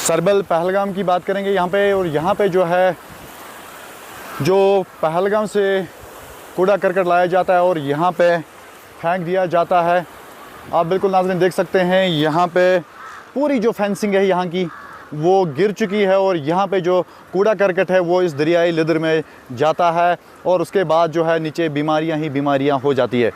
सरबल पहलगाम की बात करेंगे यहाँ पे। और यहाँ पे जो है जो पहलगाम से कूड़ा करकट लाया जाता है और यहाँ पे फेंक दिया जाता है। आप बिल्कुल नाज़रीन देख सकते हैं यहाँ पे पूरी जो फेंसिंग है यहाँ की वो गिर चुकी है और यहाँ पे जो कूड़ा करकट है वो इस दरियाई लिदर में जाता है और उसके बाद जो है नीचे बीमारियाँ ही बीमारियाँ हो जाती है।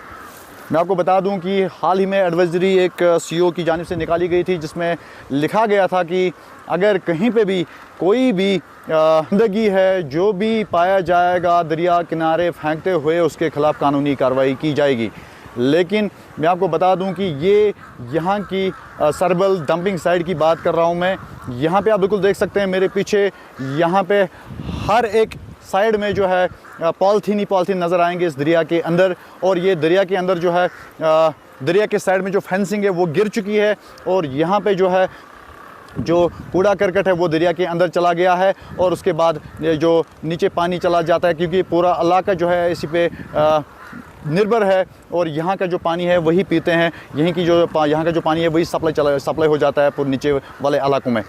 मैं आपको बता दूं कि हाल ही में एडवाइजरी एक सीओ की जानिब से निकाली गई थी जिसमें लिखा गया था कि अगर कहीं पे भी कोई भी गंदगी है जो भी पाया जाएगा दरिया किनारे फेंकते हुए उसके ख़िलाफ़ कानूनी कार्रवाई की जाएगी। लेकिन मैं आपको बता दूं कि ये यहाँ की सरबल डंपिंग साइट की बात कर रहा हूँ मैं। यहाँ पे आप बिल्कुल देख सकते हैं मेरे पीछे, यहाँ पे हर एक साइड में जो है पॉलीथीन ही पॉलीथीन नज़र आएंगे इस दरिया के अंदर। और ये दरिया के अंदर जो है दरिया के साइड में जो फेंसिंग है वो गिर चुकी है और यहाँ पे जो है जो कूड़ा करकट है वो दरिया के अंदर चला गया है और उसके बाद जो नीचे पानी चला जाता है क्योंकि पूरा इलाका जो है इसी पे निर्भर है और यहाँ का जो पानी है वही पीते हैं। यहाँ का जो पानी है वही सप्लाई हो जाता है पूरे नीचे वाले इलाकों में।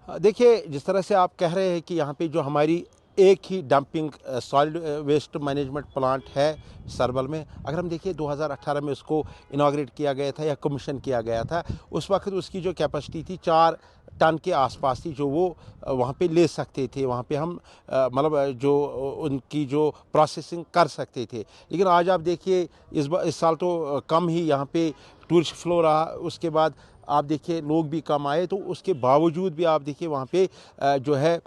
देखिए, जिस तरह से आप कह रहे हैं कि यहाँ पे जो हमारी एक ही dumping solid waste management plant है सरबल में, अगर हम देखिए 2018 में उसको इनाग्रेट किया गया था या कमीशन किया गया था, उस वक्त उसकी जो कैपेसिटी थी 4 टन के आसपास थी जो वो वहाँ पे ले सकते थे। वहाँ पे हम मतलब जो उनकी जो प्रोसेसिंग कर सकते थे। लेकिन आज आप देखिए इस साल तो कम ही यहाँ पे टूरिस्ट फ्लो रहा, उसके बाद आप देखिए लोग भी कम आए, तो उसके बावजूद भी आप देखिए वहाँ पे जो है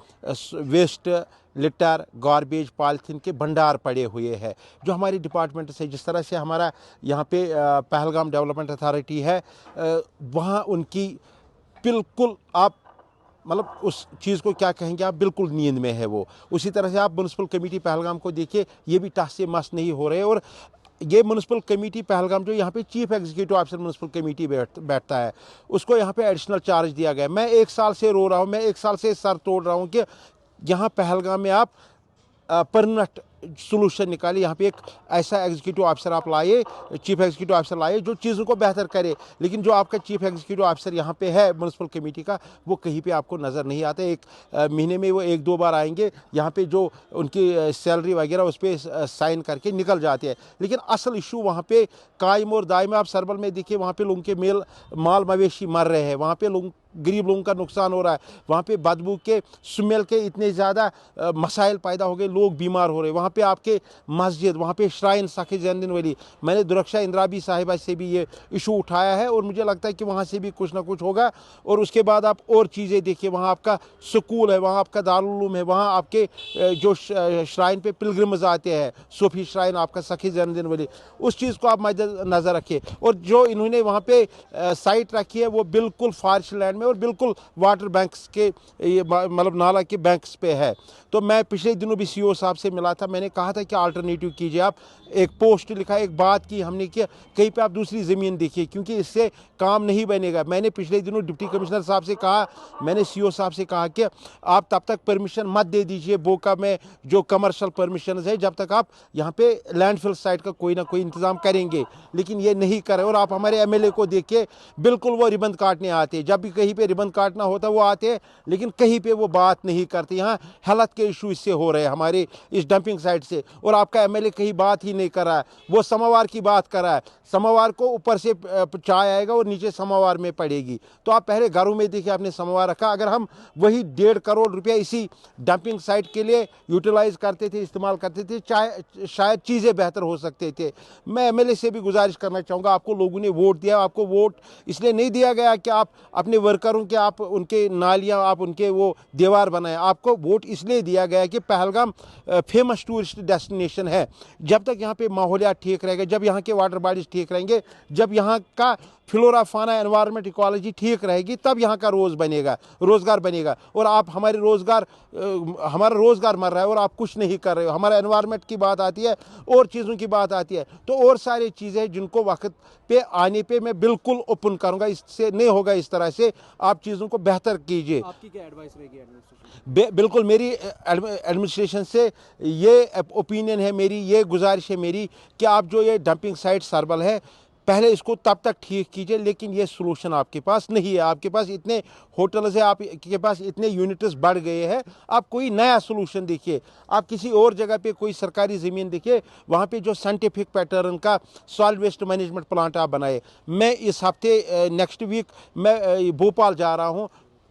वेस्ट लिटर गार्बेज पॉलीथीन के भंडार पड़े हुए हैं। जो हमारी डिपार्टमेंट से जिस तरह से हमारा यहाँ पे पहलगाम डेवलपमेंट अथॉरिटी है, वहाँ उनकी बिल्कुल आप मतलब उस चीज़ को क्या कहेंगे आप, बिल्कुल नींद में है वो। उसी तरह से आप म्युनिसिपल कमेटी पहलगाम को देखिए, ये भी टस से मस नहीं हो रहे। और ये म्युनिसिपल कमेटी पहलगाम जो यहाँ पे chief executive officer municipal committee बैठता है, उसको यहाँ पे एडिशनल चार्ज दिया गया। मैं 1 साल से रो रहा हूँ, मैं 1 साल से सर तोड़ रहा हूँ कि यहाँ पहलगाम में आप परमानेंट सोल्यूशन निकालिए। यहाँ पे एक ऐसा एग्जीक्यूटिव ऑफिसर आप लाइए, चीफ एग्जीक्यूटिव ऑफिसर लाइए जो चीज़ों को बेहतर करे। लेकिन जो आपका चीफ एग्जीक्यूटिव ऑफिसर यहाँ पे है म्युनिसिपल कमेटी का, वो कहीं पे आपको नज़र नहीं आता। एक महीने में वो 1-2 बार आएंगे, यहाँ पे जो उनकी सैलरी वगैरह उस पर साइन करके निकल जाते हैं। लेकिन असल इशू वहाँ पे कायम और दायम। आप सरबल में देखिए, वहाँ पे लोगों के माल मवेशी मर रहे हैं, वहाँ पे गरीब लोगों का नुकसान हो रहा है, वहाँ पे बदबू के स्मेल के इतने ज़्यादा मसाइल पैदा हो गए, लोग बीमार हो रहे हैं। वहाँ पे आपके मस्जिद, वहाँ पे श्राइन साखी जैनुद्दीन वली, मैंने दुरक्षा इंद्राबी साहिबा से भी ये इशू उठाया है और मुझे लगता है कि वहाँ से भी कुछ ना कुछ होगा। और उसके बाद आप और चीज़ें देखिए, वहाँ आपका स्कूल है, वहाँ आपका दारुल उलूम है, वहाँ आपके जो श्राइन पे पिलग्रिम्स आते हैं, सूफी श्राइन आपका साखी जैनुद्दीन वली, उस चीज़ को आप नज़र रखिए। और जो इन्होंने वहाँ पे साइट रखी है वो बिल्कुल फारिश लैंड में और बिल्कुल वाटर बैंक्स के मतलब नाला के बैंक्स पे है। तो मैं पिछले दिनों भी सीओ साहब से मिला था, मैंने कहा था कि अल्टरनेटिव कीजिए। आप एक पोस्ट लिखा, एक बात की हमने कि कहीं पे आप दूसरी ज़मीन देखिए, क्योंकि इससे काम नहीं बनेगा। मैंने पिछले दिनों डिप्टी कमिश्नर साहब से कहा, मैंने सीओ साहब से कहा कि आप तब तक परमिशन मत दे दीजिए बोका में जो कमर्शियल परमिशन है, जब तक आप यहाँ पे लैंडफिल साइट का कोई ना कोई इंतज़ाम करेंगे। लेकिन ये नहीं करे। और आप हमारे एमएलए को देखिए, बिल्कुल वो रिबन काटने आते हैं, जब भी कहीं पे रिबन काटना होता वो आते हैं, लेकिन कहीं पे वो बात नहीं करते। यहाँ हेल्थ के इशू इससे हो रहे हैं हमारे इस डंपिंग साइट से, और आपका एमएलए कहीं बात ही नहीं कर रहा है, वो समोवार की बात कर रहा है। समोवार को ऊपर से चाय आएगा और नीचे समोवार में पड़ेगी। तो आप पहले घरों में देखिए आपने समोवार रखा। अगर हम वही 1.5 करोड़ रुपया इसी डंपिंग साइट के लिए यूटिलाइज करते थे, इस्तेमाल करते थे, शायद चीज़ें बेहतर हो सकते थे। मैं एमएलए से भी गुजारिश करना चाहूँगा, आपको लोगों ने वोट दिया, आपको वोट इसलिए नहीं दिया गया कि आप अपने वर्करों के आप उनके नालियाँ आप उनके वो दीवार बनाएं। आपको वोट इसलिए दिया गया कि पहलगाम फेमस टूरिस्ट डेस्टिनेशन है। जब तक यहाँ पे माहौलियात ठीक रहेगा, जब यहाँ के वाटर बॉडीज ठीक रहेंगे, जब यहाँ का फ्लोरा फाना एनवायरनमेंट इकोलॉजी ठीक रहेगी, तब यहाँ का रोज़गार बनेगा। और आप हमारा रोज़गार मर रहा है और आप कुछ नहीं कर रहे हो। हमारा एनवायरनमेंट की बात आती है और चीज़ों की बात आती है, तो और सारी चीज़ें जिनको वक्त पे आने पे मैं बिल्कुल ओपन करूँगा। इससे नहीं होगा, इस तरह से आप चीज़ों को बेहतर कीजिए। आपकी क्या एडवाइस रहेगी एडमिनिस्ट्रेशन? बिल्कुल मेरी एडमिनिस्ट्रेशन से ये ओपिनियन है, मेरी ये गुजारिश है मेरी कि आप जो ये डंपिंग साइट सरबल है, पहले इसको तब तक ठीक कीजिए, लेकिन ये सॉल्यूशन आपके पास नहीं है। आपके पास इतने होटल्स हैं, आपके पास इतने यूनिट्स बढ़ गए हैं, आप कोई नया सॉल्यूशन देखिए। आप किसी और जगह पे कोई सरकारी ज़मीन देखिए, वहाँ पे जो साइंटिफिक पैटर्न का सॉलिड वेस्ट मैनेजमेंट प्लांट आप बनाए। मैं इस हफ्ते नेक्स्ट वीक मैं भोपाल जा रहा हूँ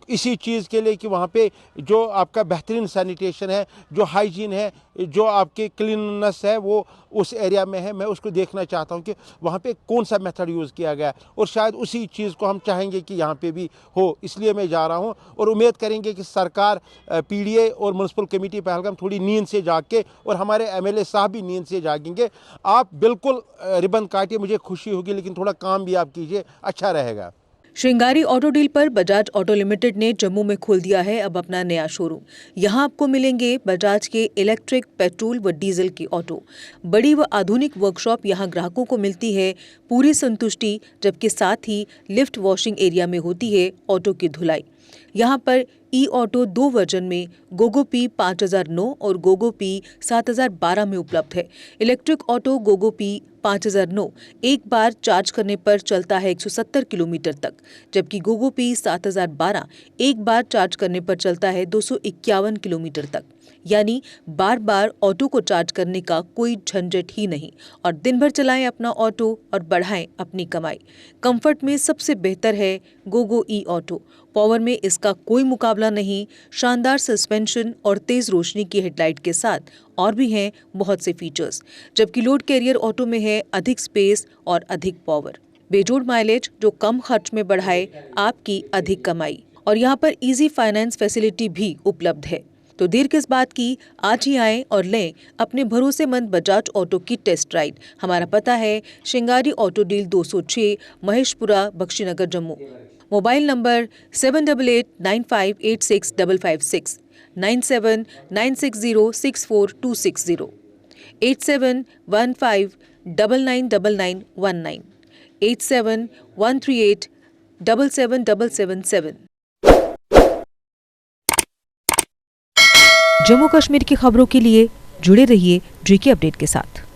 इसी चीज़ के लिए कि वहाँ पे जो आपका बेहतरीन सैनिटेशन है, जो हाइजीन है, जो आपके क्लीननेस है, वो उस एरिया में है। मैं उसको देखना चाहता हूँ कि वहाँ पे कौन सा मेथड यूज़ किया गया है, और शायद उसी चीज़ को हम चाहेंगे कि यहाँ पे भी हो। इसलिए मैं जा रहा हूँ और उम्मीद करेंगे कि सरकार, पीडीए और म्यूनसिपल कमेटी पहलगाम थोड़ी नींद से जाग के, और हमारे एमएलए साहब भी नींद से जागेंगे। आप बिल्कुल रिबन काटिए, मुझे खुशी होगी, लेकिन थोड़ा काम भी आप कीजिए, अच्छा रहेगा। श्रृंगारी ऑटो डील पर बजाज ऑटो लिमिटेड ने जम्मू में खोल दिया है अब अपना नया शोरूम। यहां आपको मिलेंगे बजाज के इलेक्ट्रिक, पेट्रोल व डीजल की ऑटो। बड़ी व आधुनिक वर्कशॉप यहां ग्राहकों को मिलती है पूरी संतुष्टि, जबकि साथ ही लिफ्ट वॉशिंग एरिया में होती है ऑटो की धुलाई। यहाँ पर ई ऑटो 2 वर्जन में गोगो पी 5009 और गोगो पी 7012 में उपलब्ध है। इलेक्ट्रिक ऑटो गोगो पी 5009 एक बार चार्ज करने पर चलता है 170 किलोमीटर तक, जबकि गोगो पी 7012 एक बार चार्ज करने पर चलता है 251 किलोमीटर तक। यानी बार बार ऑटो को चार्ज करने का कोई झंझट ही नहीं, और दिन भर चलाएं अपना ऑटो और बढ़ाएं अपनी कमाई। कंफर्ट में सबसे बेहतर है गोगो ई ऑटो। पावर में इसका कोई मुकाबला नहीं। शानदार सस्पेंशन और तेज रोशनी की हेडलाइट के साथ और भी हैं बहुत से फीचर्स, जबकि लोड कैरियर ऑटो में है अधिक स्पेस और अधिक पावर। बेजोड़ माइलेज जो कम खर्च में बढ़ाए आपकी अधिक कमाई, और यहाँ पर इजी फाइनेंस फैसिलिटी भी उपलब्ध है। तो देर किस बात की, आज ही आएं और लें अपने भरोसेमंद बजाज ऑटो की टेस्ट राइड। हमारा पता है Shringari auto deal 206, Maheshpura, Bakshinagar, Jammu. Mobile number 7889586556, 9796064260, 8715999919, 8713877777। Jammu Kashmir की खबरों के लिए जुड़े रहिए GK अपडेट के साथ।